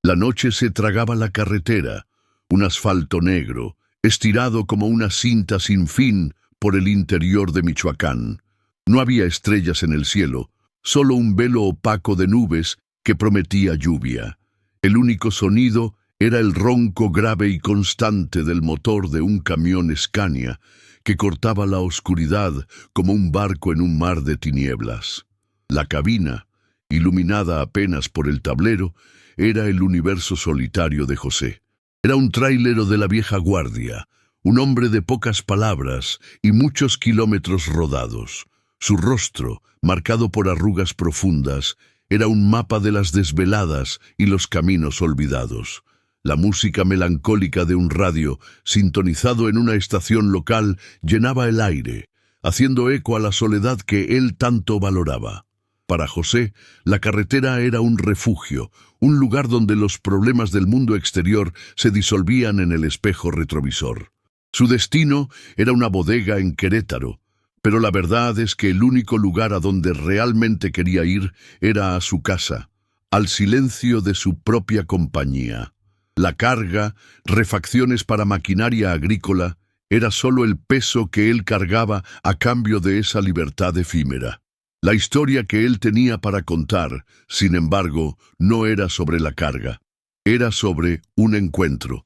La noche se tragaba la carretera, un asfalto negro, estirado como una cinta sin fin por el interior de Michoacán. No había estrellas en el cielo, solo un velo opaco de nubes que prometía lluvia. El único sonido era el ronco grave y constante del motor de un camión Scania que cortaba la oscuridad como un barco en un mar de tinieblas. La cabina, iluminada apenas por el tablero, era el universo solitario de José. Era un tráilero de la vieja guardia, un hombre de pocas palabras y muchos kilómetros rodados. Su rostro, marcado por arrugas profundas, era un mapa de las desveladas y los caminos olvidados. La música melancólica de un radio, sintonizado en una estación local, llenaba el aire, haciendo eco a la soledad que él tanto valoraba. Para José, la carretera era un refugio, un lugar donde los problemas del mundo exterior se disolvían en el espejo retrovisor. Su destino era una bodega en Querétaro, pero la verdad es que el único lugar a donde realmente quería ir era a su casa, al silencio de su propia compañía. La carga, refacciones para maquinaria agrícola, era solo el peso que él cargaba a cambio de esa libertad efímera. La historia que él tenía para contar, sin embargo, no era sobre la carga. Era sobre un encuentro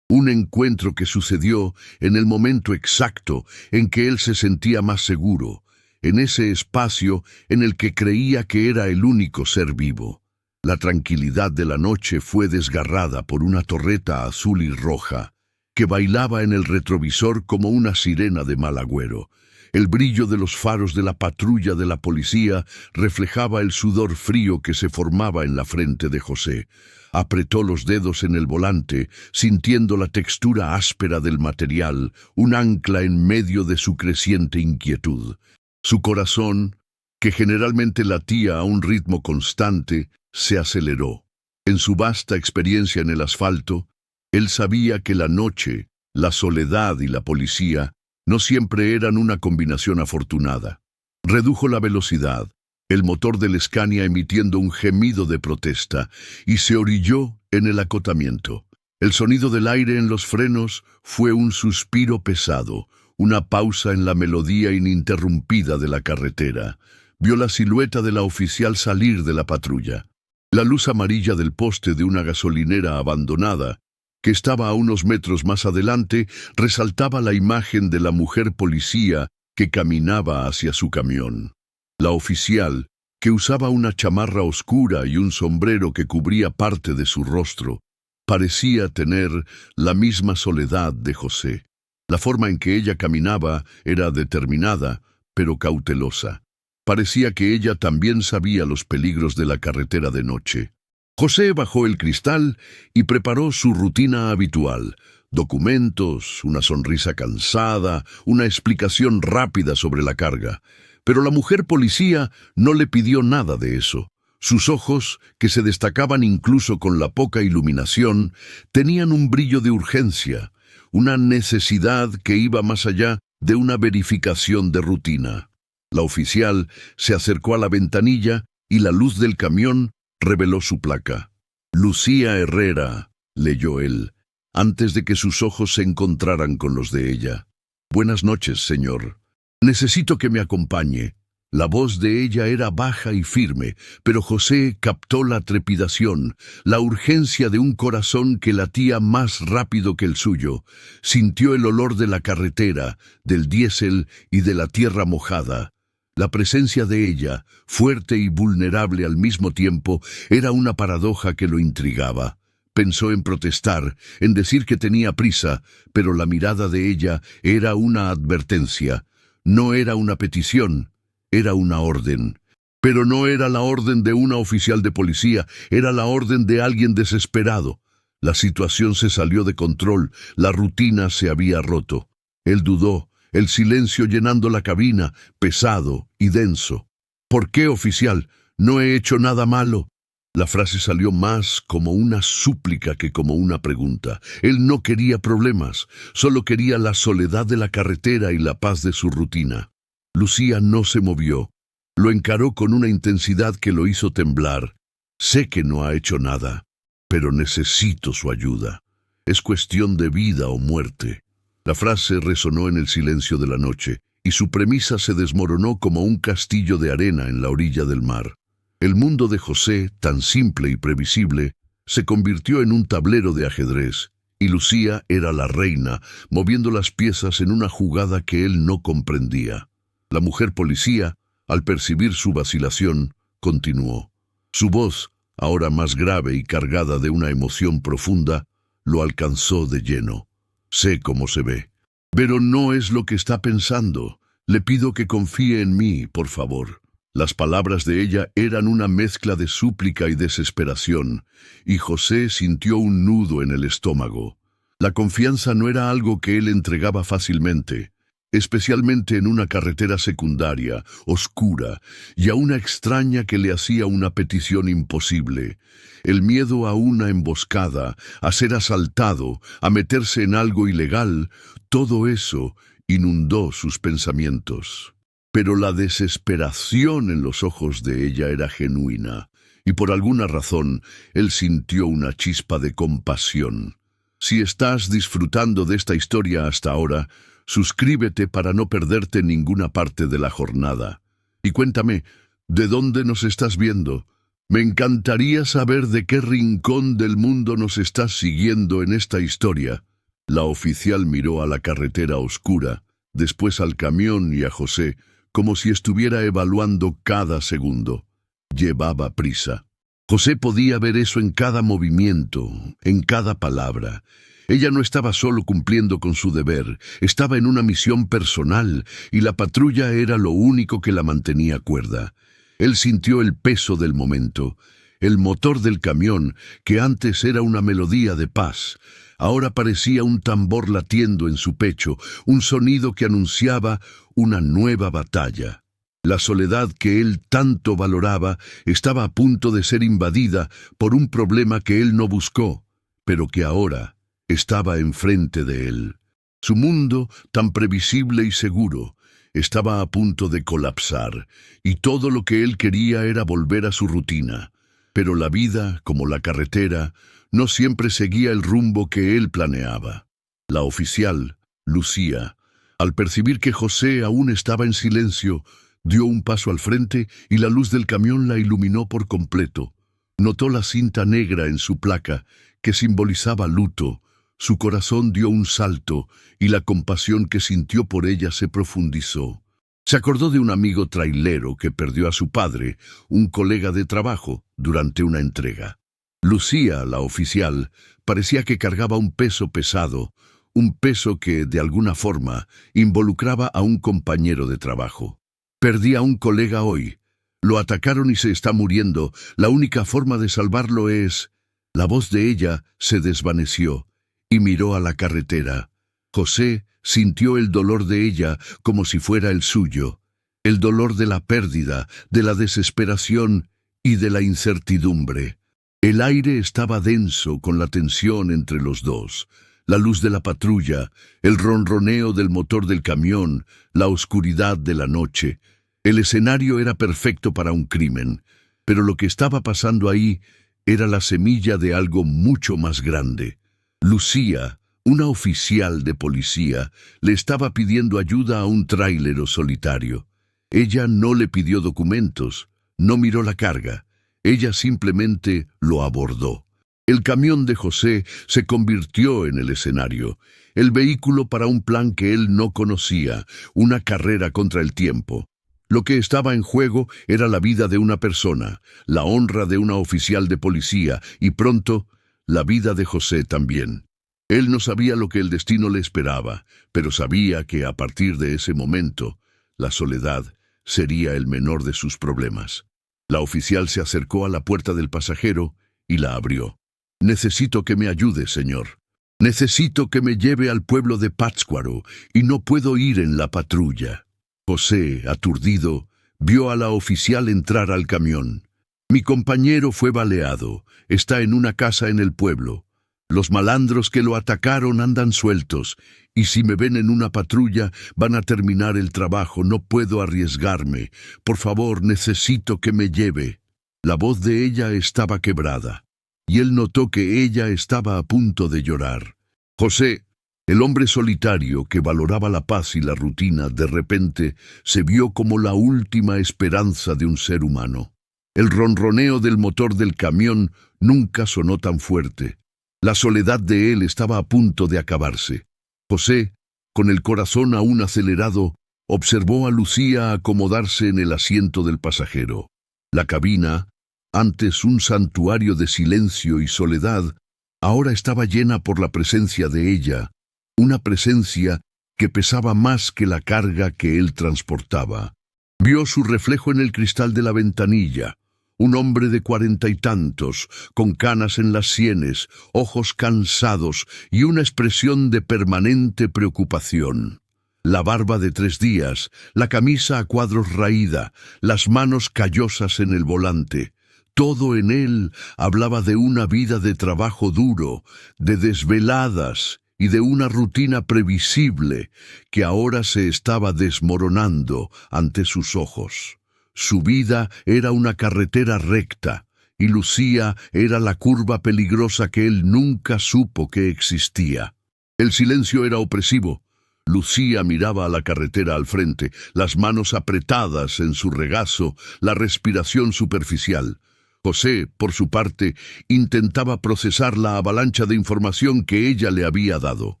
que sucedió en el momento exacto en que él se sentía más seguro, en ese espacio en el que creía que era el único ser vivo. La tranquilidad de la noche fue desgarrada por una torreta azul y roja, que bailaba en el retrovisor como una sirena de mal agüero. El brillo de los faros de la patrulla de la policía reflejaba el sudor frío que se formaba en la frente de José. Apretó los dedos en el volante, sintiendo la textura áspera del material, un ancla en medio de su creciente inquietud. Su corazón, que generalmente latía a un ritmo constante, se aceleró. En su vasta experiencia en el asfalto, él sabía que la noche, la soledad y la policía no siempre eran una combinación afortunada. Redujo la velocidad, el motor del Scania emitiendo un gemido de protesta, y se orilló en el acotamiento. El sonido del aire en los frenos fue un suspiro pesado, una pausa en la melodía ininterrumpida de la carretera. Vio la silueta de la oficial salir de la patrulla. La luz amarilla del poste de una gasolinera abandonada, que estaba a unos metros más adelante, resaltaba la imagen de la mujer policía que caminaba hacia su camión. La oficial, que usaba una chamarra oscura y un sombrero que cubría parte de su rostro, parecía tener la misma soledad de José. La forma en que ella caminaba era determinada, pero cautelosa. Parecía que ella también sabía los peligros de la carretera de noche. José bajó el cristal y preparó su rutina habitual. Documentos, una sonrisa cansada, una explicación rápida sobre la carga. Pero la mujer policía no le pidió nada de eso. Sus ojos, que se destacaban incluso con la poca iluminación, tenían un brillo de urgencia, una necesidad que iba más allá de una verificación de rutina. La oficial se acercó a la ventanilla y la luz del camión reveló su placa. Lucía Herrera, leyó él, antes de que sus ojos se encontraran con los de ella. Buenas noches, señor. Necesito que me acompañe. La voz de ella era baja y firme, pero José captó la trepidación, la urgencia de un corazón que latía más rápido que el suyo. Sintió el olor de la carretera, del diésel y de la tierra mojada. La presencia de ella, fuerte y vulnerable al mismo tiempo, era una paradoja que lo intrigaba. Pensó en protestar, en decir que tenía prisa, pero la mirada de ella era una advertencia. No era una petición, era una orden. Pero no era la orden de una oficial de policía, era la orden de alguien desesperado. La situación se salió de control, la rutina se había roto. Él dudó, el silencio llenando la cabina, pesado y denso. ¿Por qué, oficial? No he hecho nada malo. La frase salió más como una súplica que como una pregunta. Él no quería problemas, solo quería la soledad de la carretera y la paz de su rutina. Lucía no se movió. Lo encaró con una intensidad que lo hizo temblar. Sé que no ha hecho nada. pero necesito su ayuda. Es cuestión de vida o muerte. La frase resonó en el silencio de la noche, y su premisa se desmoronó como un castillo de arena en la orilla del mar. El mundo de José, tan simple y previsible, se convirtió en un tablero de ajedrez, y Lucía era la reina, moviendo las piezas en una jugada que él no comprendía. La mujer policía, al percibir su vacilación, continuó. Su voz, ahora más grave y cargada de una emoción profunda, lo alcanzó de lleno. Sé cómo se ve. Pero no es lo que está pensando. Le pido que confíe en mí, por favor. Las palabras de ella eran una mezcla de súplica y desesperación, y José sintió un nudo en el estómago. La confianza no era algo que él entregaba fácilmente, especialmente en una carretera secundaria, oscura, y a una extraña que le hacía una petición imposible. El miedo a una emboscada, a ser asaltado, a meterse en algo ilegal, todo eso inundó sus pensamientos. Pero la desesperación en los ojos de ella era genuina, y por alguna razón él sintió una chispa de compasión. Si estás disfrutando de esta historia hasta ahora, suscríbete para no perderte ninguna parte de la jornada. Y cuéntame, ¿de dónde nos estás viendo? Me encantaría saber de qué rincón del mundo nos estás siguiendo en esta historia. La oficial miró a la carretera oscura, después al camión y a José, como si estuviera evaluando cada segundo. Llevaba prisa. José podía ver eso en cada movimiento, en cada palabra. Ella no estaba solo cumpliendo con su deber, estaba en una misión personal, y la patrulla era lo único que la mantenía cuerda. Él sintió el peso del momento. El motor del camión, que antes era una melodía de paz, ahora parecía un tambor latiendo en su pecho, un sonido que anunciaba una nueva batalla. La soledad que él tanto valoraba estaba a punto de ser invadida por un problema que él no buscó, pero que ahora estaba enfrente de él. Su mundo, tan previsible y seguro, estaba a punto de colapsar, y todo lo que él quería era volver a su rutina. Pero la vida, como la carretera, no siempre seguía el rumbo que él planeaba. La oficial, Lucía, al percibir que José aún estaba en silencio, dio un paso al frente y la luz del camión la iluminó por completo. Notó la cinta negra en su placa, que simbolizaba luto. Su corazón dio un salto y la compasión que sintió por ella se profundizó. Se acordó de un amigo trailero que perdió a su padre, un colega de trabajo, durante una entrega. Lucía, la oficial, parecía que cargaba un peso pesado, un peso que, de alguna forma, involucraba a un compañero de trabajo. Perdí a un colega hoy. Lo atacaron y se está muriendo. La única forma de salvarlo es... La voz de ella se desvaneció y miró a la carretera. José sintió el dolor de ella como si fuera el suyo, el dolor de la pérdida, de la desesperación y de la incertidumbre. El aire estaba denso con la tensión entre los dos. La luz de la patrulla, el ronroneo del motor del camión, la oscuridad de la noche. El escenario era perfecto para un crimen, pero lo que estaba pasando ahí era la semilla de algo mucho más grande. Lucía, una oficial de policía, le estaba pidiendo ayuda a un tráilero solitario. Ella no le pidió documentos, no miró la carga. Ella simplemente lo abordó. El camión de José se convirtió en el escenario, el vehículo para un plan que él no conocía, una carrera contra el tiempo. Lo que estaba en juego era la vida de una persona, la honra de una oficial de policía y pronto la vida de José también. Él no sabía lo que el destino le esperaba, pero sabía que a partir de ese momento, la soledad sería el menor de sus problemas. La oficial se acercó a la puerta del pasajero y la abrió. «Necesito que me ayude, señor. Necesito que me lleve al pueblo de Pátzcuaro y no puedo ir en la patrulla». José, aturdido, vio a la oficial entrar al camión. «Mi compañero fue baleado. Está en una casa en el pueblo. Los malandros que lo atacaron andan sueltos, y si me ven en una patrulla van a terminar el trabajo. No puedo arriesgarme. Por favor, necesito que me lleve». La voz de ella estaba quebrada. y él notó que ella estaba a punto de llorar. José, el hombre solitario que valoraba la paz y la rutina, de repente se vio como la última esperanza de un ser humano. El ronroneo del motor del camión nunca sonó tan fuerte. La soledad de él estaba a punto de acabarse. José, con el corazón aún acelerado, observó a Lucía acomodarse en el asiento del pasajero. La cabina, antes un santuario de silencio y soledad, ahora estaba llena por la presencia de ella, una presencia que pesaba más que la carga que él transportaba. Vio su reflejo en el cristal de la ventanilla, un hombre de 40 y tantos, con canas en las sienes, ojos cansados y una expresión de permanente preocupación. La barba de 3 días, la camisa a cuadros raída, las manos callosas en el volante. Todo en él hablaba de una vida de trabajo duro, de desveladas y de una rutina previsible que ahora se estaba desmoronando ante sus ojos. Su vida era una carretera recta, y Lucía era la curva peligrosa que él nunca supo que existía. El silencio era opresivo. Lucía miraba a la carretera al frente, las manos apretadas en su regazo, la respiración superficial. José, por su parte, intentaba procesar la avalancha de información que ella le había dado.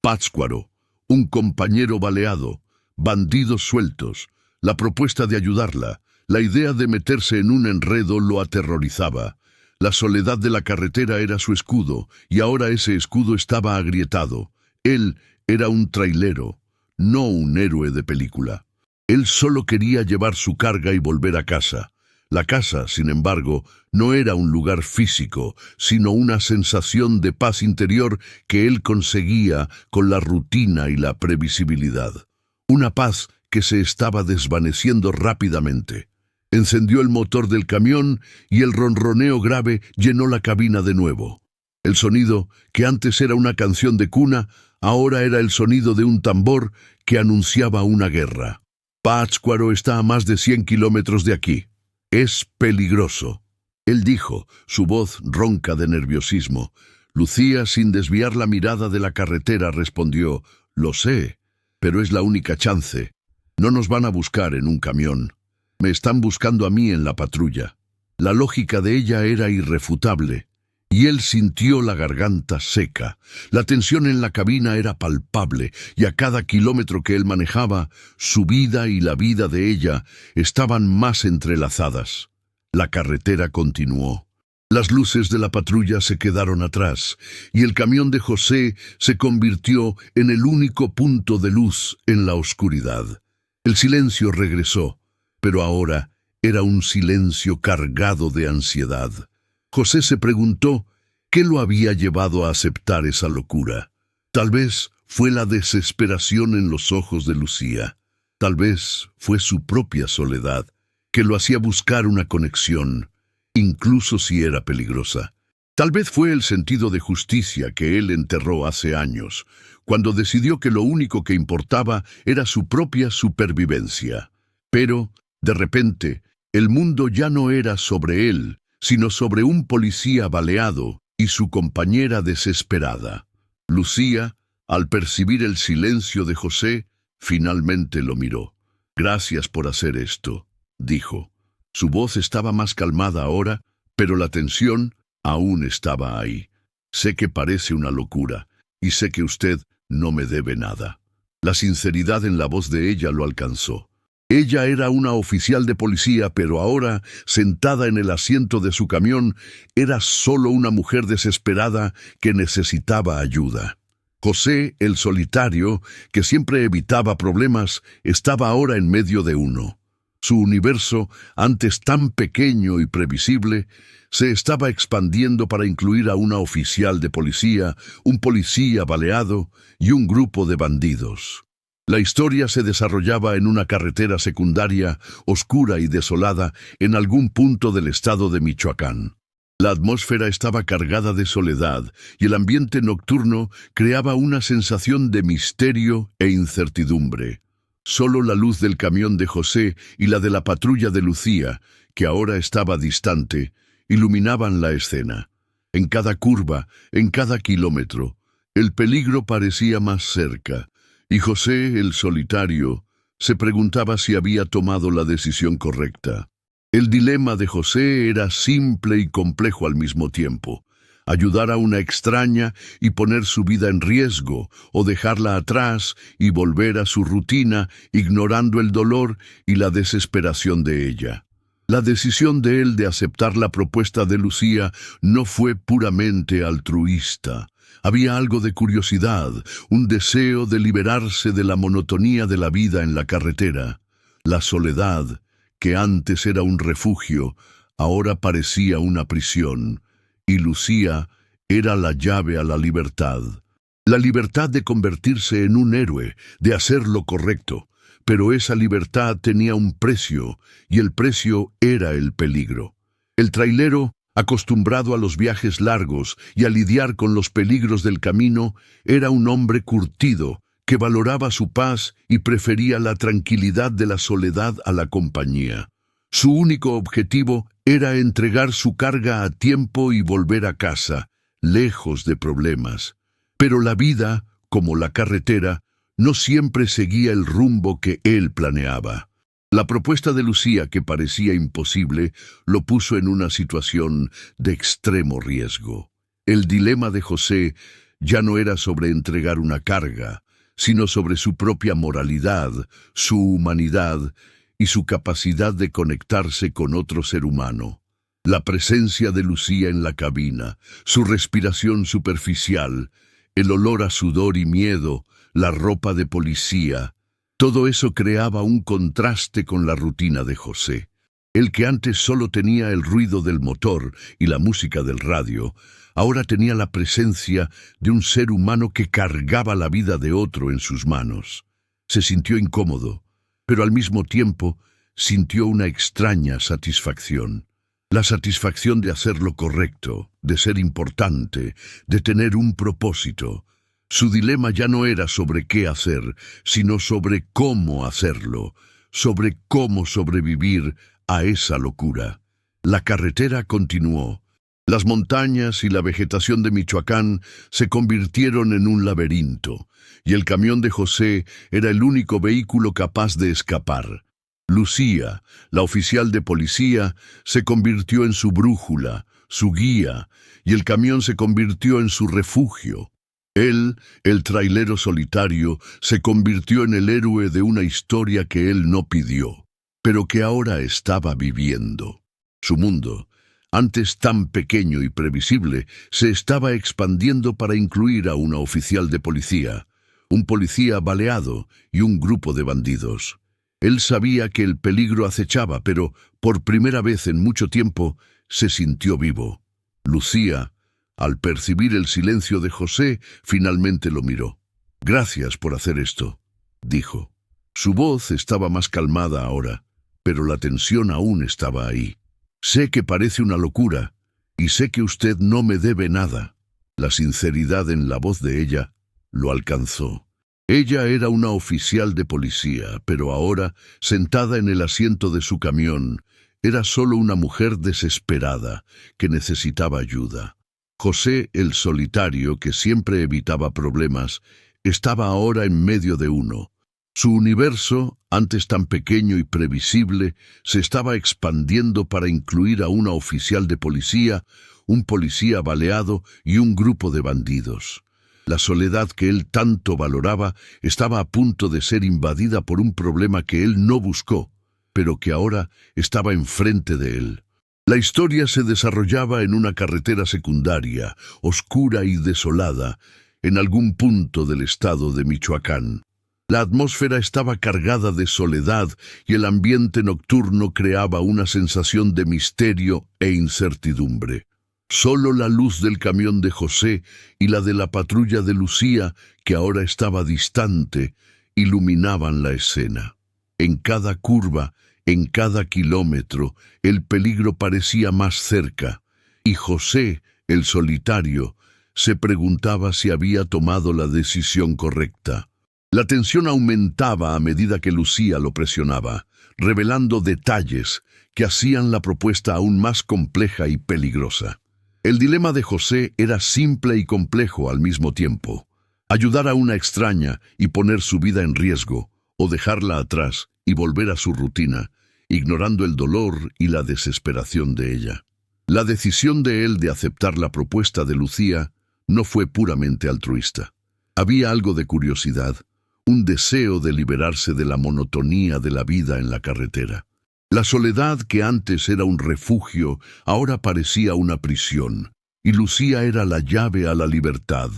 Pátzcuaro, un compañero baleado, bandidos sueltos, la propuesta de ayudarla, la idea de meterse en un enredo lo aterrorizaba. La soledad de la carretera era su escudo, y ahora ese escudo estaba agrietado. Él era un trailero, no un héroe de película. Él solo quería llevar su carga y volver a casa. La casa, sin embargo, no era un lugar físico, sino una sensación de paz interior que él conseguía con la rutina y la previsibilidad. Una paz que se estaba desvaneciendo rápidamente. Encendió el motor del camión y el ronroneo grave llenó la cabina de nuevo. El sonido, que antes era una canción de cuna, ahora era el sonido de un tambor que anunciaba una guerra. Pátzcuaro está a más de 100 kilómetros de aquí. Es peligroso. Él dijo, su voz ronca de nerviosismo. Lucía, sin desviar la mirada de la carretera, respondió, «Lo sé, pero es la única chance. No nos van a buscar en un camión. Me están buscando a mí en la patrulla». La lógica de ella era irrefutable, y él sintió la garganta seca. La tensión en la cabina era palpable, y a cada kilómetro que él manejaba, su vida y la vida de ella estaban más entrelazadas. La carretera continuó. Las luces de la patrulla se quedaron atrás, y el camión de José se convirtió en el único punto de luz en la oscuridad. El silencio regresó, pero ahora era un silencio cargado de ansiedad. José se preguntó qué lo había llevado a aceptar esa locura. Tal vez fue la desesperación en los ojos de Lucía. Tal vez fue su propia soledad, que lo hacía buscar una conexión, incluso si era peligrosa. Tal vez fue el sentido de justicia que él enterró hace años, cuando decidió que lo único que importaba era su propia supervivencia. Pero, de repente, el mundo ya no era sobre él, sino sobre un policía baleado y su compañera desesperada. Lucía, al percibir el silencio de José, finalmente lo miró. «Gracias por hacer esto», dijo. Su voz estaba más calmada ahora, pero la tensión aún estaba ahí. «Sé que parece una locura, y sé que usted no me debe nada». La sinceridad en la voz de ella lo alcanzó. Ella era una oficial de policía, pero ahora, sentada en el asiento de su camión, era solo una mujer desesperada que necesitaba ayuda. José, el solitario, que siempre evitaba problemas, estaba ahora en medio de uno. Su universo, antes tan pequeño y previsible, se estaba expandiendo para incluir a una oficial de policía, un policía baleado y un grupo de bandidos. La historia se desarrollaba en una carretera secundaria, oscura y desolada, en algún punto del estado de Michoacán. La atmósfera estaba cargada de soledad, y el ambiente nocturno creaba una sensación de misterio e incertidumbre. Solo la luz del camión de José y la de la patrulla de Lucía, que ahora estaba distante, iluminaban la escena. En cada curva, en cada kilómetro, el peligro parecía más cerca, y José, el solitario, se preguntaba si había tomado la decisión correcta. El dilema de José era simple y complejo al mismo tiempo: ayudar a una extraña y poner su vida en riesgo, o dejarla atrás y volver a su rutina, ignorando el dolor y la desesperación de ella. La decisión de él de aceptar la propuesta de Lucía no fue puramente altruista. Había algo de curiosidad, un deseo de liberarse de la monotonía de la vida en la carretera. La soledad, que antes era un refugio, ahora parecía una prisión, y Lucía era la llave a la libertad. La libertad de convertirse en un héroe, de hacer lo correcto. Pero esa libertad tenía un precio, y el precio era el peligro. El trailero, acostumbrado a los viajes largos y a lidiar con los peligros del camino, era un hombre curtido, que valoraba su paz y prefería la tranquilidad de la soledad a la compañía. Su único objetivo era entregar su carga a tiempo y volver a casa, lejos de problemas. Pero la vida, como la carretera, no siempre seguía el rumbo que él planeaba. La propuesta de Lucía, que parecía imposible, lo puso en una situación de extremo riesgo. El dilema de José ya no era sobre entregar una carga, sino sobre su propia moralidad, su humanidad y su capacidad de conectarse con otro ser humano. La presencia de Lucía en la cabina, su respiración superficial, el olor a sudor y miedo, la ropa de policía, todo eso creaba un contraste con la rutina de José. El que antes solo tenía el ruido del motor y la música del radio, ahora tenía la presencia de un ser humano que cargaba la vida de otro en sus manos. Se sintió incómodo, pero al mismo tiempo sintió una extraña satisfacción. La satisfacción de hacer lo correcto, de ser importante, de tener un propósito. Su dilema ya no era sobre qué hacer, sino sobre cómo hacerlo, sobre cómo sobrevivir a esa locura. La carretera continuó. Las montañas y la vegetación de Michoacán se convirtieron en un laberinto, y el camión de José era el único vehículo capaz de escapar. Lucía, la oficial de policía, se convirtió en su brújula, su guía, y el camión se convirtió en su refugio. Él, el trailero solitario, se convirtió en el héroe de una historia que él no pidió, pero que ahora estaba viviendo. Su mundo, antes tan pequeño y previsible, se estaba expandiendo para incluir a una oficial de policía, un policía baleado y un grupo de bandidos. Él sabía que el peligro acechaba, pero por primera vez en mucho tiempo se sintió vivo. Lucía, al percibir el silencio de José, finalmente lo miró. «Gracias por hacer esto», dijo. Su voz estaba más calmada ahora, pero la tensión aún estaba ahí. «Sé que parece una locura, y sé que usted no me debe nada». La sinceridad en la voz de ella lo alcanzó. Ella era una oficial de policía, pero ahora, sentada en el asiento de su camión, era solo una mujer desesperada que necesitaba ayuda. José, el solitario, que siempre evitaba problemas, estaba ahora en medio de uno. Su universo, antes tan pequeño y previsible, se estaba expandiendo para incluir a una oficial de policía, un policía baleado y un grupo de bandidos. La soledad que él tanto valoraba estaba a punto de ser invadida por un problema que él no buscó, pero que ahora estaba enfrente de él. La historia se desarrollaba en una carretera secundaria, oscura y desolada, en algún punto del estado de Michoacán. La atmósfera estaba cargada de soledad y el ambiente nocturno creaba una sensación de misterio e incertidumbre. Solo la luz del camión de José y la de la patrulla de Lucía, que ahora estaba distante, iluminaban la escena. En cada curva, en cada kilómetro, el peligro parecía más cerca, y José, el solitario, se preguntaba si había tomado la decisión correcta. La tensión aumentaba a medida que Lucía lo presionaba, revelando detalles que hacían la propuesta aún más compleja y peligrosa. El dilema de José era simple y complejo al mismo tiempo. Ayudar a una extraña y poner su vida en riesgo, o dejarla atrás y volver a su rutina, ignorando el dolor y la desesperación de ella. La decisión de él de aceptar la propuesta de Lucía no fue puramente altruista. Había algo de curiosidad, un deseo de liberarse de la monotonía de la vida en la carretera. La soledad que antes era un refugio, ahora parecía una prisión, y Lucía era la llave a la libertad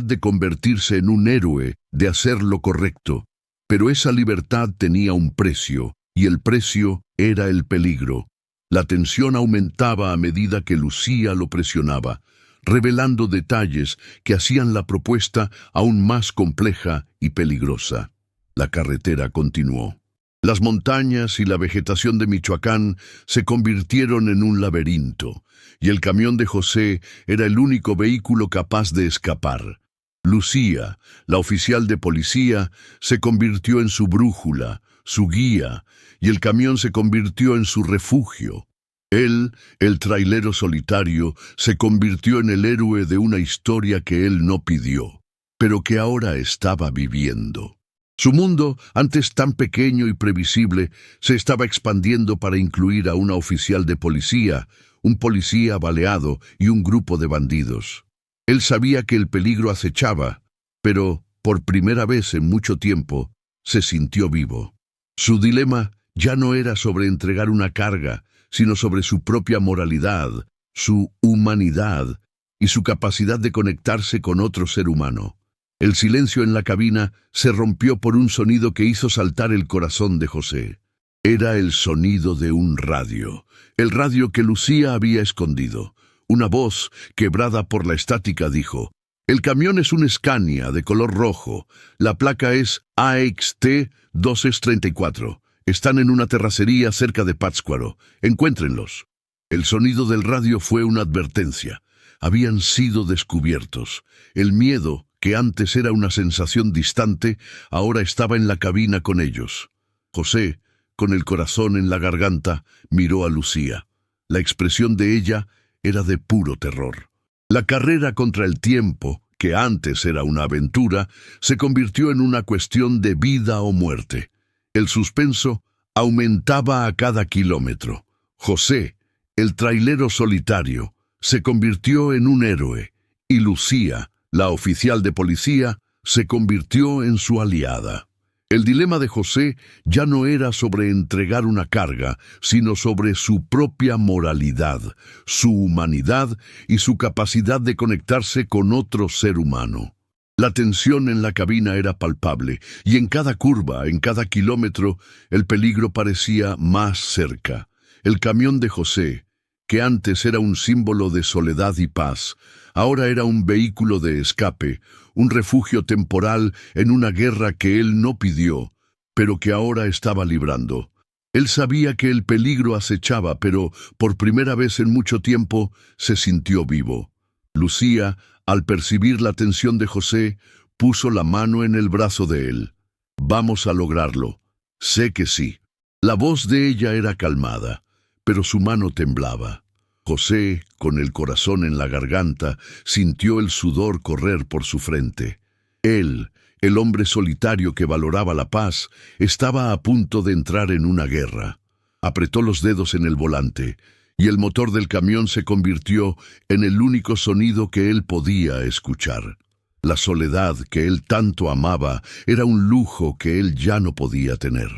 de convertirse en un héroe, de hacer lo correcto. Pero esa libertad tenía un precio, y el precio era el peligro. La tensión aumentaba a medida que Lucía lo presionaba, revelando detalles que hacían la propuesta aún más compleja y peligrosa. La carretera continuó. Las montañas y la vegetación de Michoacán se convirtieron en un laberinto, y el camión de José era el único vehículo capaz de escapar. Lucía, la oficial de policía, se convirtió en su brújula, su guía, y el camión se convirtió en su refugio. Él, el trailero solitario, se convirtió en el héroe de una historia que él no pidió, pero que ahora estaba viviendo. Su mundo, antes tan pequeño y previsible, se estaba expandiendo para incluir a una oficial de policía, un policía baleado y un grupo de bandidos. Él sabía que el peligro acechaba, pero, por primera vez en mucho tiempo, se sintió vivo. Su dilema ya no era sobre entregar una carga, sino sobre su propia moralidad, su humanidad y su capacidad de conectarse con otro ser humano. El silencio en la cabina se rompió por un sonido que hizo saltar el corazón de José. Era el sonido de un radio, el radio que Lucía había escondido. Una voz, quebrada por la estática, dijo: «El camión es un Scania de color rojo. La placa es AXT 234. Están en una terracería cerca de Pátzcuaro. Encuéntrenlos». El sonido del radio fue una advertencia. Habían sido descubiertos. El miedo, que antes era una sensación distante, ahora estaba en la cabina con ellos. José, con el corazón en la garganta, miró a Lucía. La expresión de ella era de puro terror. La carrera contra el tiempo, que antes era una aventura, se convirtió en una cuestión de vida o muerte. El suspenso aumentaba a cada kilómetro. José, el trailero solitario, se convirtió en un héroe, y Lucía, la oficial de policía, se convirtió en su aliada. El dilema de José ya no era sobre entregar una carga, sino sobre su propia moralidad, su humanidad y su capacidad de conectarse con otro ser humano. La tensión en la cabina era palpable, y en cada curva, en cada kilómetro, el peligro parecía más cerca. El camión de José, que antes era un símbolo de soledad y paz, ahora era un vehículo de escape, un refugio temporal en una guerra que él no pidió, pero que ahora estaba librando. Él sabía que el peligro acechaba, pero por primera vez en mucho tiempo se sintió vivo. Lucía, al percibir la tensión de José, puso la mano en el brazo de él. «Vamos a lograrlo. Sé que sí». La voz de ella era calmada, pero su mano temblaba. José, con el corazón en la garganta, sintió el sudor correr por su frente. Él, el hombre solitario que valoraba la paz, estaba a punto de entrar en una guerra. Apretó los dedos en el volante, y el motor del camión se convirtió en el único sonido que él podía escuchar. La soledad que él tanto amaba era un lujo que él ya no podía tener.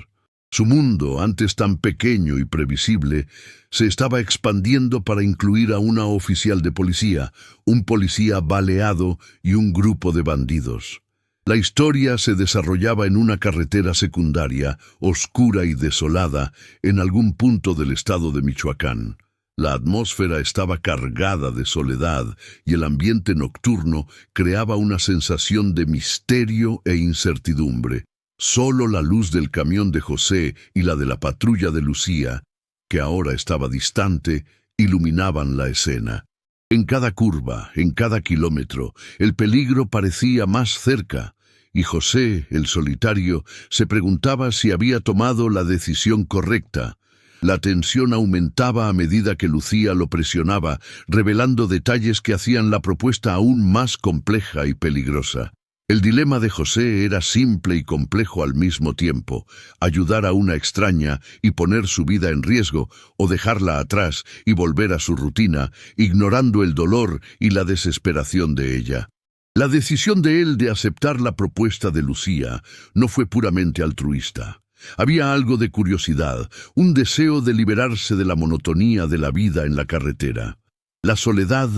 Su mundo, antes tan pequeño y previsible, se estaba expandiendo para incluir a una oficial de policía, un policía baleado y un grupo de bandidos. La historia se desarrollaba en una carretera secundaria, oscura y desolada, en algún punto del estado de Michoacán. La atmósfera estaba cargada de soledad y el ambiente nocturno creaba una sensación de misterio e incertidumbre. Solo la luz del camión de José y la de la patrulla de Lucía, que ahora estaba distante, iluminaban la escena. En cada curva, en cada kilómetro, el peligro parecía más cerca, y José, el solitario, se preguntaba si había tomado la decisión correcta. La tensión aumentaba a medida que Lucía lo presionaba, revelando detalles que hacían la propuesta aún más compleja y peligrosa. El dilema de José era simple y complejo al mismo tiempo: ayudar a una extraña y poner su vida en riesgo, o dejarla atrás y volver a su rutina, ignorando el dolor y la desesperación de ella. La decisión de él de aceptar la propuesta de Lucía no fue puramente altruista. Había algo de curiosidad, un deseo de liberarse de la monotonía de la vida en la carretera. La soledad,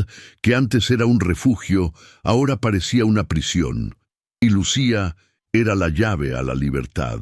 que antes era un refugio, ahora parecía una prisión. Y Lucía era la llave a la libertad.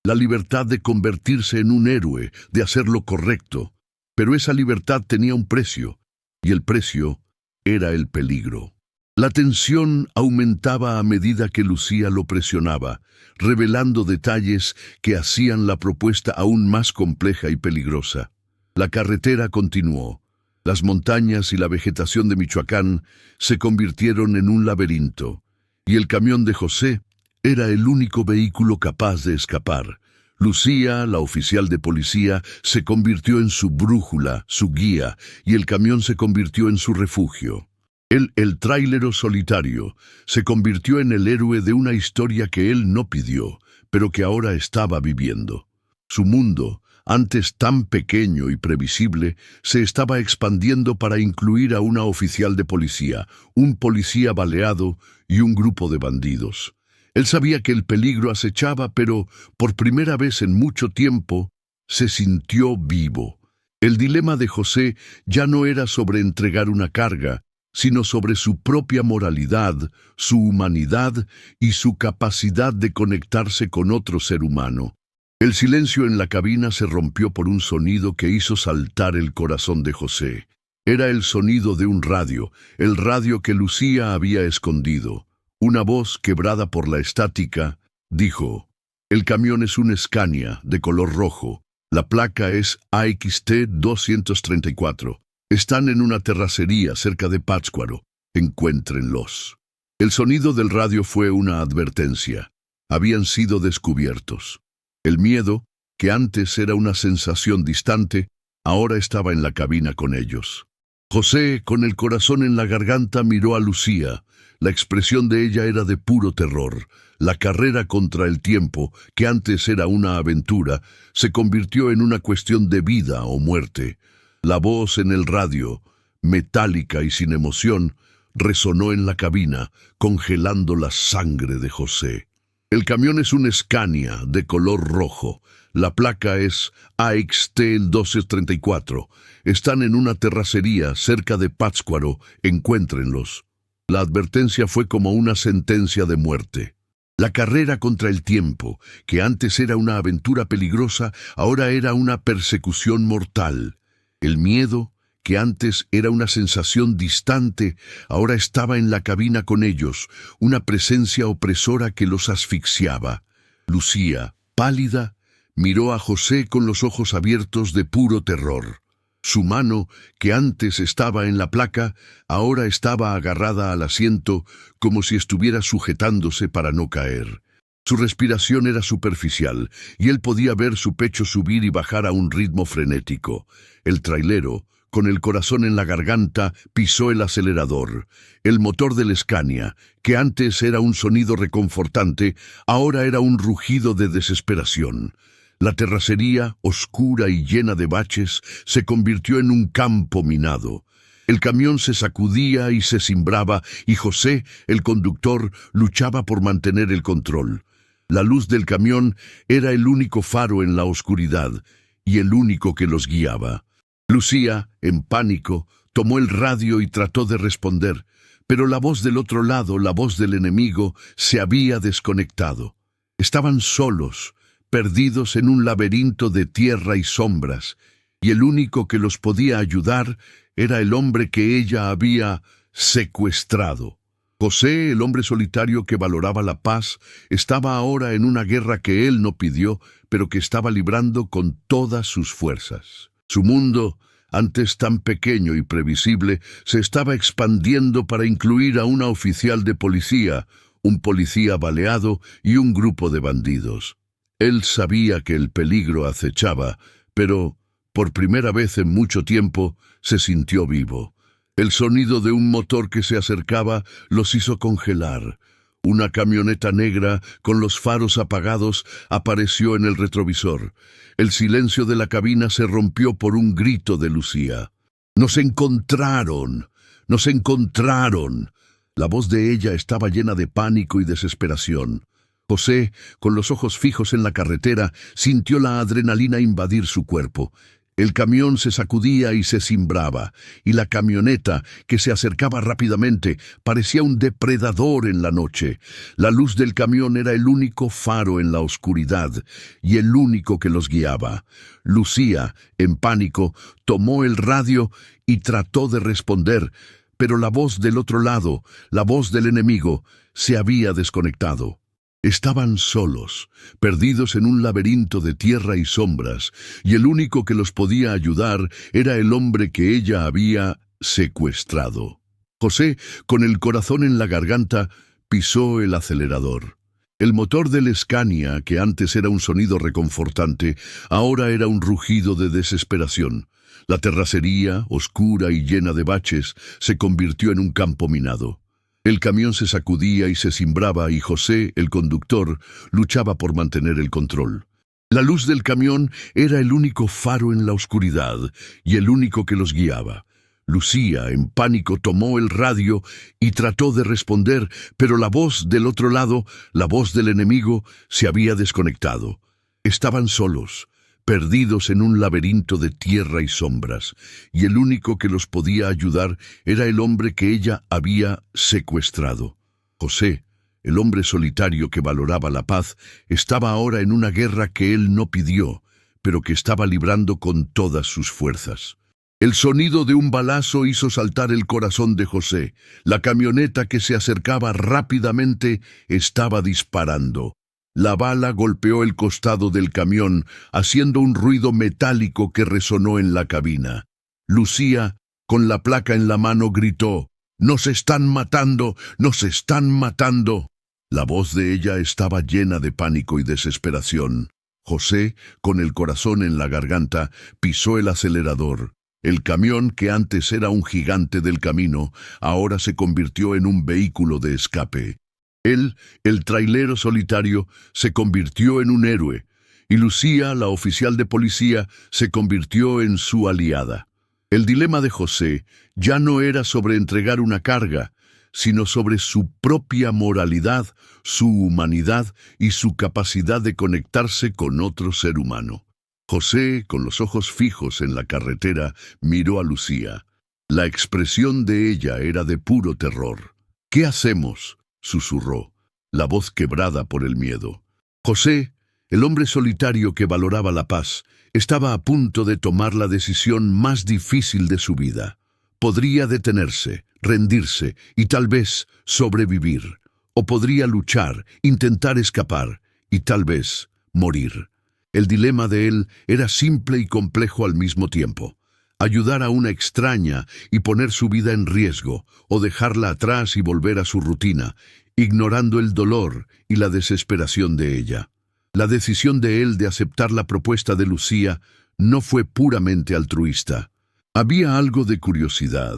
La libertad de convertirse en un héroe, de hacer lo correcto. Pero esa libertad tenía un precio, y el precio era el peligro. La tensión aumentaba a medida que Lucía lo presionaba, revelando detalles que hacían la propuesta aún más compleja y peligrosa. La carretera continuó. Las montañas y la vegetación de Michoacán se convirtieron en un laberinto, y el camión de José era el único vehículo capaz de escapar. Lucía, la oficial de policía, se convirtió en su brújula, su guía, y el camión se convirtió en su refugio. El tráilero solitario, se convirtió en el héroe de una historia que él no pidió, pero que ahora estaba viviendo. Su mundo, antes tan pequeño y previsible, se estaba expandiendo para incluir a una oficial de policía, un policía baleado y un grupo de bandidos. Él sabía que el peligro acechaba, pero por primera vez en mucho tiempo se sintió vivo. El dilema de José ya no era sobre entregar una carga, sino sobre su propia moralidad, su humanidad y su capacidad de conectarse con otro ser humano. El silencio en la cabina se rompió por un sonido que hizo saltar el corazón de José. Era el sonido de un radio, el radio que Lucía había escondido. Una voz, quebrada por la estática, dijo: «El camión es un Scania de color rojo. La placa es AXT 234. Están en una terracería cerca de Pátzcuaro. Encuéntrenlos». El sonido del radio fue una advertencia. Habían sido descubiertos. El miedo, que antes era una sensación distante, ahora estaba en la cabina con ellos. José, con el corazón en la garganta, miró a Lucía. La expresión de ella era de puro terror. La carrera contra el tiempo, que antes era una aventura, se convirtió en una cuestión de vida o muerte. La voz en el radio, metálica y sin emoción, resonó en la cabina, congelando la sangre de José. El camión es un Scania de color rojo. La placa es AXT 1234. Están en una terracería cerca de Pátzcuaro. Encuéntrenlos. La advertencia fue como una sentencia de muerte. La carrera contra el tiempo, que antes era una aventura peligrosa, ahora era una persecución mortal. El miedo, que antes era una sensación distante, ahora estaba en la cabina con ellos, una presencia opresora que los asfixiaba. Lucía, pálida, miró a José con los ojos abiertos de puro terror. Su mano, que antes estaba en la placa, ahora estaba agarrada al asiento, como si estuviera sujetándose para no caer. Su respiración era superficial, y él podía ver su pecho subir y bajar a un ritmo frenético. El trailero, con el corazón en la garganta, pisó el acelerador. El motor del Scania, que antes era un sonido reconfortante, ahora era un rugido de desesperación. La terracería, oscura y llena de baches, se convirtió en un campo minado. El camión se sacudía y se cimbraba, y José, el conductor, luchaba por mantener el control. La luz del camión era el único faro en la oscuridad, y el único que los guiaba. Lucía, en pánico, tomó el radio y trató de responder, pero la voz del otro lado, la voz del enemigo, se había desconectado. Estaban solos, perdidos en un laberinto de tierra y sombras, y el único que los podía ayudar era el hombre que ella había secuestrado. José, el hombre solitario que valoraba la paz, estaba ahora en una guerra que él no pidió, pero que estaba librando con todas sus fuerzas. Su mundo, antes tan pequeño y previsible, se estaba expandiendo para incluir a una oficial de policía, un policía baleado y un grupo de bandidos. Él sabía que el peligro acechaba, pero Por primera vez en mucho tiempo, se sintió vivo. El sonido de un motor que se acercaba los hizo congelar. Una camioneta negra, con los faros apagados, apareció en el retrovisor. El silencio de la cabina se rompió por un grito de Lucía. ¡Nos encontraron! ¡Nos encontraron! La voz de ella estaba llena de pánico y desesperación. José, con los ojos fijos en la carretera, sintió la adrenalina invadir su cuerpo. El camión se sacudía y se cimbraba, y la camioneta, que se acercaba rápidamente, parecía un depredador en la noche. La luz del camión era el único faro en la oscuridad, y el único que los guiaba. Lucía, en pánico, tomó el radio y trató de responder, pero la voz del otro lado, la voz del enemigo, se había desconectado. Estaban solos, perdidos en un laberinto de tierra y sombras, y el único que los podía ayudar era el hombre que ella había secuestrado. José, con el corazón en la garganta, pisó el acelerador. El motor del Scania, que antes era un sonido reconfortante, ahora era un rugido de desesperación. La terracería, oscura y llena de baches, se convirtió en un campo minado. El camión se sacudía y se cimbraba y José, el conductor, luchaba por mantener el control. La luz del camión era el único faro en la oscuridad y el único que los guiaba. Lucía, en pánico, tomó el radio y trató de responder, pero la voz del otro lado, la voz del enemigo, se había desconectado. Estaban solos, perdidos en un laberinto de tierra y sombras, y el único que los podía ayudar era el hombre que ella había secuestrado. José, el hombre solitario que valoraba la paz, estaba ahora en una guerra que él no pidió, pero que estaba librando con todas sus fuerzas. El sonido de un balazo hizo saltar el corazón de José. La camioneta que se acercaba rápidamente estaba disparando. La bala golpeó el costado del camión, haciendo un ruido metálico que resonó en la cabina. Lucía, con la placa en la mano, gritó: «¡Nos están matando! ¡Nos están matando!». La voz de ella estaba llena de pánico y desesperación. José, con el corazón en la garganta, pisó el acelerador. El camión, que antes era un gigante del camino, ahora se convirtió en un vehículo de escape. Él, el trailero solitario, se convirtió en un héroe, y Lucía, la oficial de policía, se convirtió en su aliada. El dilema de José ya no era sobre entregar una carga, sino sobre su propia moralidad, su humanidad y su capacidad de conectarse con otro ser humano. José, con los ojos fijos en la carretera, miró a Lucía. La expresión de ella era de puro terror. «¿Qué hacemos?», susurró, la voz quebrada por el miedo. José, el hombre solitario que valoraba la paz, estaba a punto de tomar la decisión más difícil de su vida. Podría detenerse, rendirse y tal vez sobrevivir. O podría luchar, intentar escapar y tal vez morir. El dilema de él era simple y complejo al mismo tiempo. Ayudar a una extraña y poner su vida en riesgo, o dejarla atrás y volver a su rutina, ignorando el dolor y la desesperación de ella. La decisión de él de aceptar la propuesta de Lucía no fue puramente altruista. Había algo de curiosidad,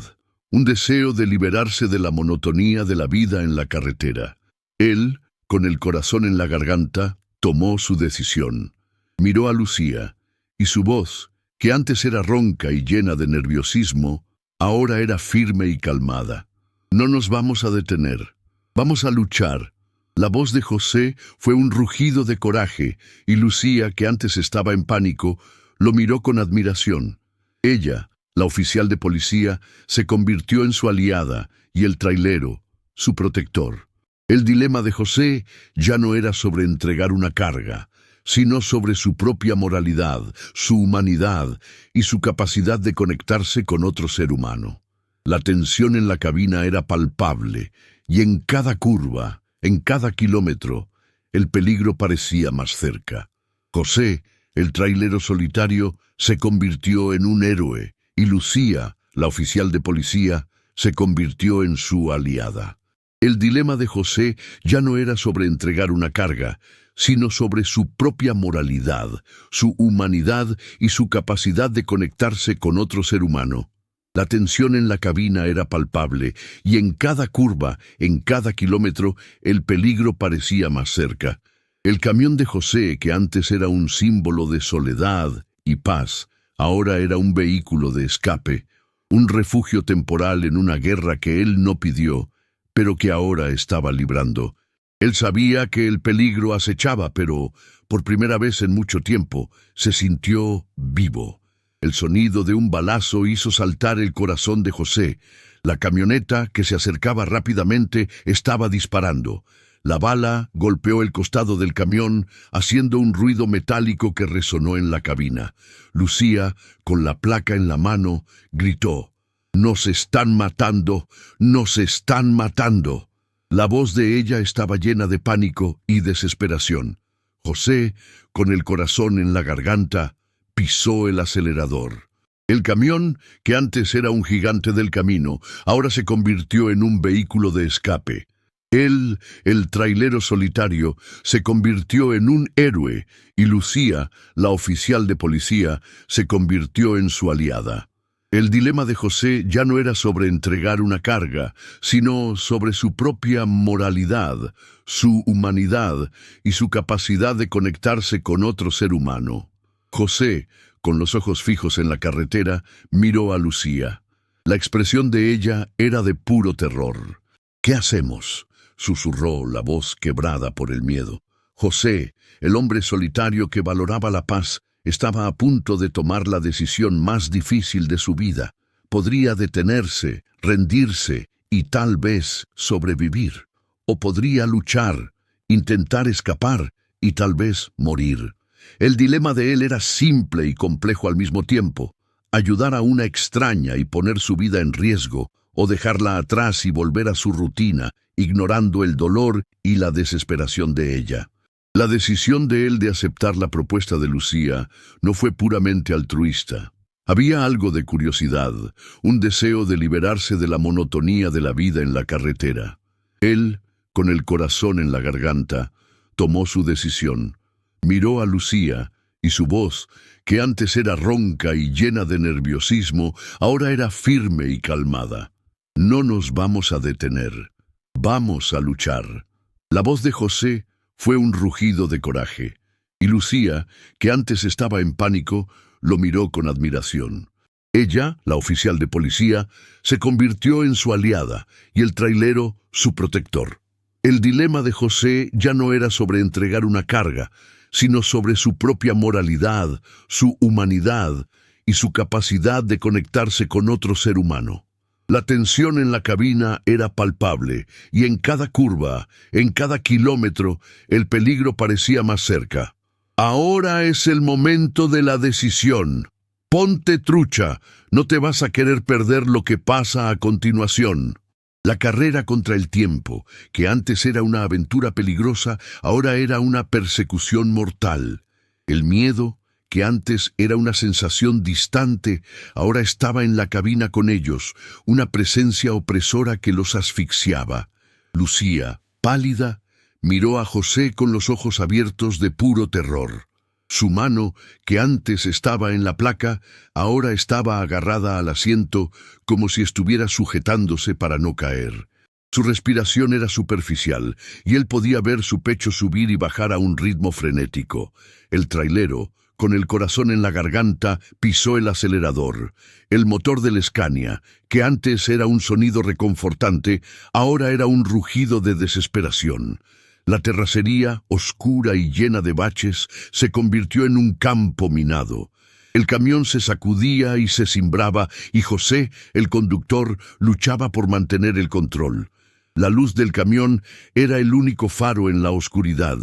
un deseo de liberarse de la monotonía de la vida en la carretera. Él, con el corazón en la garganta, tomó su decisión. Miró a Lucía, y su voz, que antes era ronca y llena de nerviosismo, ahora era firme y calmada. «No nos vamos a detener. Vamos a luchar». La voz de José fue un rugido de coraje, y Lucía, que antes estaba en pánico, lo miró con admiración. Ella, la oficial de policía, se convirtió en su aliada, y el trailero, su protector. El dilema de José ya no era sobre entregar una carga, sino sobre su propia moralidad, su humanidad y su capacidad de conectarse con otro ser humano. La tensión en la cabina era palpable, y en cada curva, en cada kilómetro, el peligro parecía más cerca. José, el trailero solitario, se convirtió en un héroe, y Lucía, la oficial de policía, se convirtió en su aliada. El dilema de José ya no era sobre entregar una carga, sino sobre su propia moralidad, su humanidad y su capacidad de conectarse con otro ser humano. La tensión en la cabina era palpable, y en cada curva, en cada kilómetro, el peligro parecía más cerca. El camión de José, que antes era un símbolo de soledad y paz, ahora era un vehículo de escape, un refugio temporal en una guerra que él no pidió, pero que ahora estaba librando. Él sabía que el peligro acechaba, pero, por primera vez en mucho tiempo, se sintió vivo. El sonido de un balazo hizo saltar el corazón de José. La camioneta, que se acercaba rápidamente, estaba disparando. La bala golpeó el costado del camión, haciendo un ruido metálico que resonó en la cabina. Lucía, con la placa en la mano, gritó: «¡Nos están matando! ¡Nos están matando!». La voz de ella estaba llena de pánico y desesperación. José, con el corazón en la garganta, pisó el acelerador. El camión, que antes era un gigante del camino, ahora se convirtió en un vehículo de escape. Él, el trailero solitario, se convirtió en un héroe, y Lucía, la oficial de policía, se convirtió en su aliada. El dilema de José ya no era sobre entregar una carga, sino sobre su propia moralidad, su humanidad y su capacidad de conectarse con otro ser humano. José, con los ojos fijos en la carretera, miró a Lucía. La expresión de ella era de puro terror. «¿Qué hacemos?», susurró la voz quebrada por el miedo. José, el hombre solitario que valoraba la paz, estaba a punto de tomar la decisión más difícil de su vida. Podría detenerse, rendirse y tal vez sobrevivir. O podría luchar, intentar escapar y tal vez morir. El dilema de él era simple y complejo al mismo tiempo: ayudar a una extraña y poner su vida en riesgo, o dejarla atrás y volver a su rutina, ignorando el dolor y la desesperación de ella. La decisión de él de aceptar la propuesta de Lucía no fue puramente altruista. Había algo de curiosidad, un deseo de liberarse de la monotonía de la vida en la carretera. Él, con el corazón en la garganta, tomó su decisión. Miró a Lucía, y su voz, que antes era ronca y llena de nerviosismo, ahora era firme y calmada. «No nos vamos a detener. Vamos a luchar». La voz de José fue un rugido de coraje, y Lucía, que antes estaba en pánico, lo miró con admiración. Ella, la oficial de policía, se convirtió en su aliada, y el trailero su protector. El dilema de José ya no era sobre entregar una carga, sino sobre su propia moralidad, su humanidad y su capacidad de conectarse con otro ser humano. La tensión en la cabina era palpable, y en cada curva, en cada kilómetro, el peligro parecía más cerca. «Ahora es el momento de la decisión. Ponte trucha, no te vas a querer perder lo que pasa a continuación». La carrera contra el tiempo, que antes era una aventura peligrosa, ahora era una persecución mortal. El miedo, que antes era una sensación distante, ahora estaba en la cabina con ellos, una presencia opresora que los asfixiaba. Lucía, pálida, miró a José con los ojos abiertos de puro terror. Su mano, que antes estaba en la placa, ahora estaba agarrada al asiento como si estuviera sujetándose para no caer. Su respiración era superficial, y él podía ver su pecho subir y bajar a un ritmo frenético. El trailero, con el corazón en la garganta, pisó el acelerador. El motor del Scania, que antes era un sonido reconfortante, ahora era un rugido de desesperación. La terracería, oscura y llena de baches, se convirtió en un campo minado. El camión se sacudía y se cimbraba, y José, el conductor, luchaba por mantener el control. La luz del camión era el único faro en la oscuridad,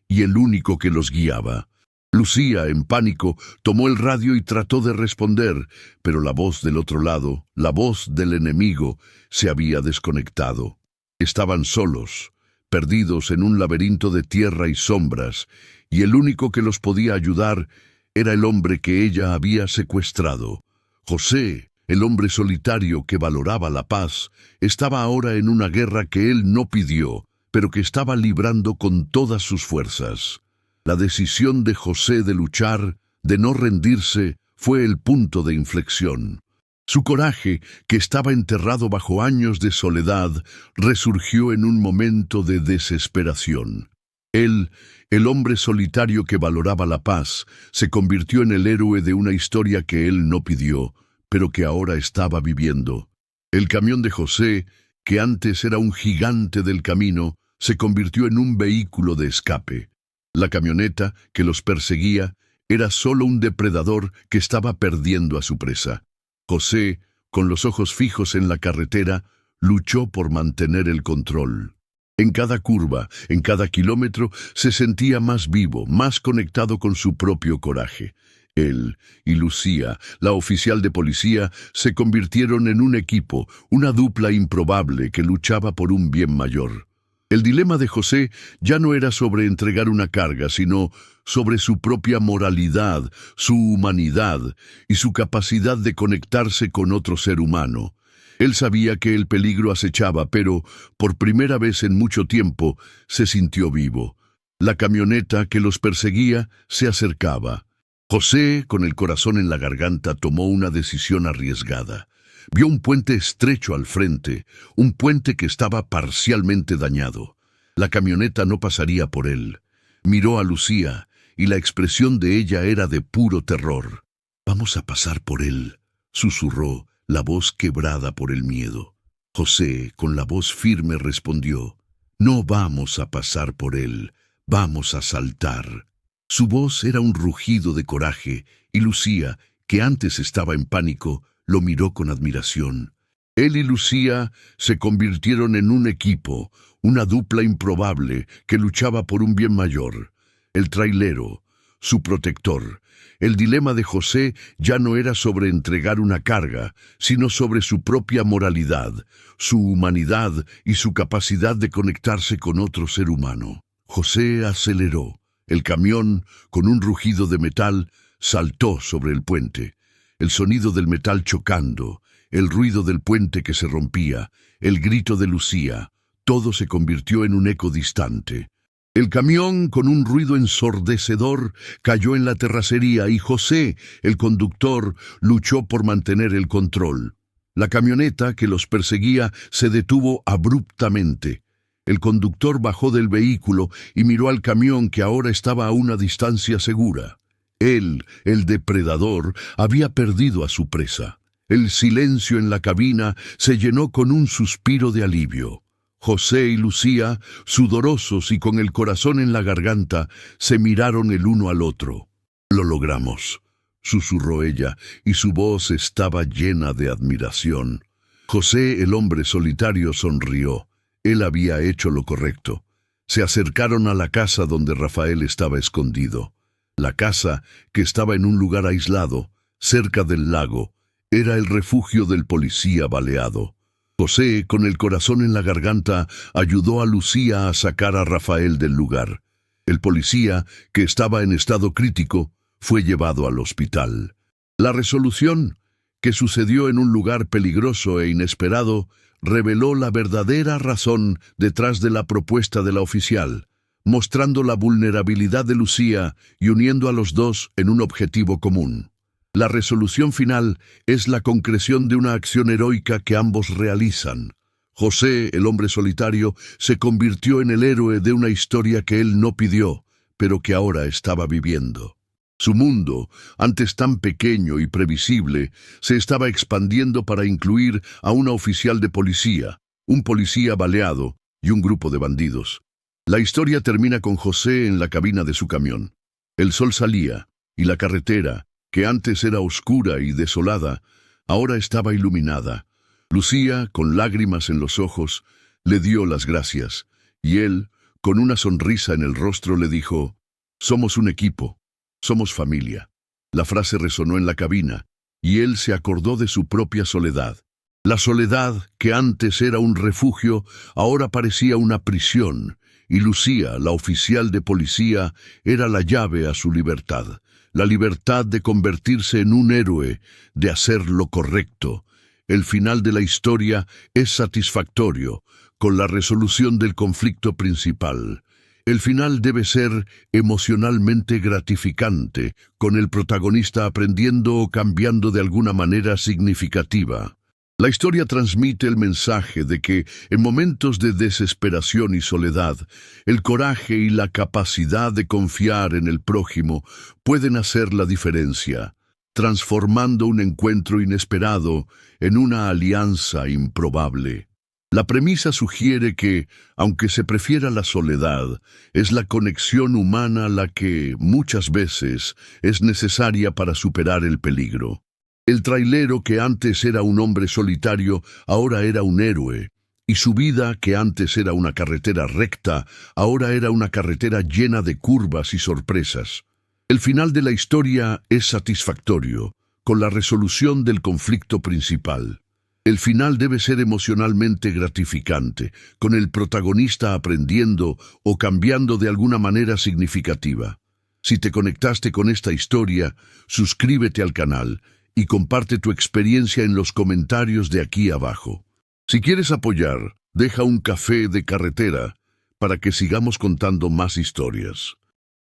y el único que los guiaba. Lucía, en pánico, tomó el radio y trató de responder, pero la voz del otro lado, la voz del enemigo, se había desconectado. Estaban solos, perdidos en un laberinto de tierra y sombras, y el único que los podía ayudar era el hombre que ella había secuestrado. José, el hombre solitario que valoraba la paz, estaba ahora en una guerra que él no pidió, pero que estaba librando con todas sus fuerzas. La decisión de José de luchar, de no rendirse, fue el punto de inflexión. Su coraje, que estaba enterrado bajo años de soledad, resurgió en un momento de desesperación. Él, el hombre solitario que valoraba la paz, se convirtió en el héroe de una historia que él no pidió, pero que ahora estaba viviendo. El camión de José, que antes era un gigante del camino, se convirtió en un vehículo de escape. La camioneta que los perseguía era solo un depredador que estaba perdiendo a su presa. José, con los ojos fijos en la carretera, luchó por mantener el control. En cada curva, en cada kilómetro, se sentía más vivo, más conectado con su propio coraje. Él y Lucía, la oficial de policía, se convirtieron en un equipo, una dupla improbable que luchaba por un bien mayor. El dilema de José ya no era sobre entregar una carga, sino sobre su propia moralidad, su humanidad y su capacidad de conectarse con otro ser humano. Él sabía que el peligro acechaba, pero, por primera vez en mucho tiempo, se sintió vivo. La camioneta que los perseguía se acercaba. José, con el corazón en la garganta, tomó una decisión arriesgada. Vio un puente estrecho al frente, un puente que estaba parcialmente dañado. La camioneta no pasaría por él. Miró a Lucía, y la expresión de ella era de puro terror. «Vamos a pasar por él», susurró, la voz quebrada por el miedo. José, con la voz firme, respondió: «No vamos a pasar por él, vamos a saltar». Su voz era un rugido de coraje, y Lucía, que antes estaba en pánico, lo miró con admiración. Él y Lucía se convirtieron en un equipo, una dupla improbable que luchaba por un bien mayor. El trailero, su protector. El dilema de José ya no era sobre entregar una carga, sino sobre su propia moralidad, su humanidad y su capacidad de conectarse con otro ser humano. José aceleró. El camión, con un rugido de metal, saltó sobre el puente. El sonido del metal chocando, el ruido del puente que se rompía, el grito de Lucía, todo se convirtió en un eco distante. El camión, con un ruido ensordecedor, cayó en la terracería y José, el conductor, luchó por mantener el control. La camioneta que los perseguía se detuvo abruptamente. El conductor bajó del vehículo y miró al camión que ahora estaba a una distancia segura. Él, el depredador, había perdido a su presa. El silencio en la cabina se llenó con un suspiro de alivio. José y Lucía, sudorosos y con el corazón en la garganta, se miraron el uno al otro. «Lo logramos», susurró ella, y su voz estaba llena de admiración. José, el hombre solitario, sonrió. Él había hecho lo correcto. Se acercaron a la casa donde Rafael estaba escondido. La casa, que estaba en un lugar aislado, cerca del lago, era el refugio del policía baleado. José, con el corazón en la garganta, ayudó a Lucía a sacar a Rafael del lugar. El policía, que estaba en estado crítico, fue llevado al hospital. La resolución, que sucedió en un lugar peligroso e inesperado, reveló la verdadera razón detrás de la propuesta de la oficial, mostrando la vulnerabilidad de Lucía y uniendo a los dos en un objetivo común. La resolución final es la concreción de una acción heroica que ambos realizan. José, el hombre solitario, se convirtió en el héroe de una historia que él no pidió, pero que ahora estaba viviendo. Su mundo, antes tan pequeño y previsible, se estaba expandiendo para incluir a una oficial de policía, un policía baleado y un grupo de bandidos. La historia termina con José en la cabina de su camión. El sol salía, y la carretera, que antes era oscura y desolada, ahora estaba iluminada. Lucía, con lágrimas en los ojos, le dio las gracias, y él, con una sonrisa en el rostro, le dijo: «Somos un equipo. Somos familia». La frase resonó en la cabina, y él se acordó de su propia soledad. La soledad, que antes era un refugio, ahora parecía una prisión, y Lucía, la oficial de policía, era la llave a su libertad. la libertad de convertirse en un héroe, de hacer lo correcto. El final de la historia es satisfactorio, con la resolución del conflicto principal. El final debe ser emocionalmente gratificante, con el protagonista aprendiendo o cambiando de alguna manera significativa. La historia transmite el mensaje de que, en momentos de desesperación y soledad, el coraje y la capacidad de confiar en el prójimo pueden hacer la diferencia, transformando un encuentro inesperado en una alianza improbable. La premisa sugiere que, aunque se prefiera la soledad, es la conexión humana la que, muchas veces, es necesaria para superar el peligro. El trailero que antes era un hombre solitario, ahora era un héroe, y su vida, que antes era una carretera recta, ahora era una carretera llena de curvas y sorpresas. El final de la historia es satisfactorio, con la resolución del conflicto principal. El final debe ser emocionalmente gratificante, con el protagonista aprendiendo o cambiando de alguna manera significativa. Si te conectaste con esta historia, suscríbete al canal y comparte tu experiencia en los comentarios de aquí abajo. Si quieres apoyar, deja un café de carretera para que sigamos contando más historias.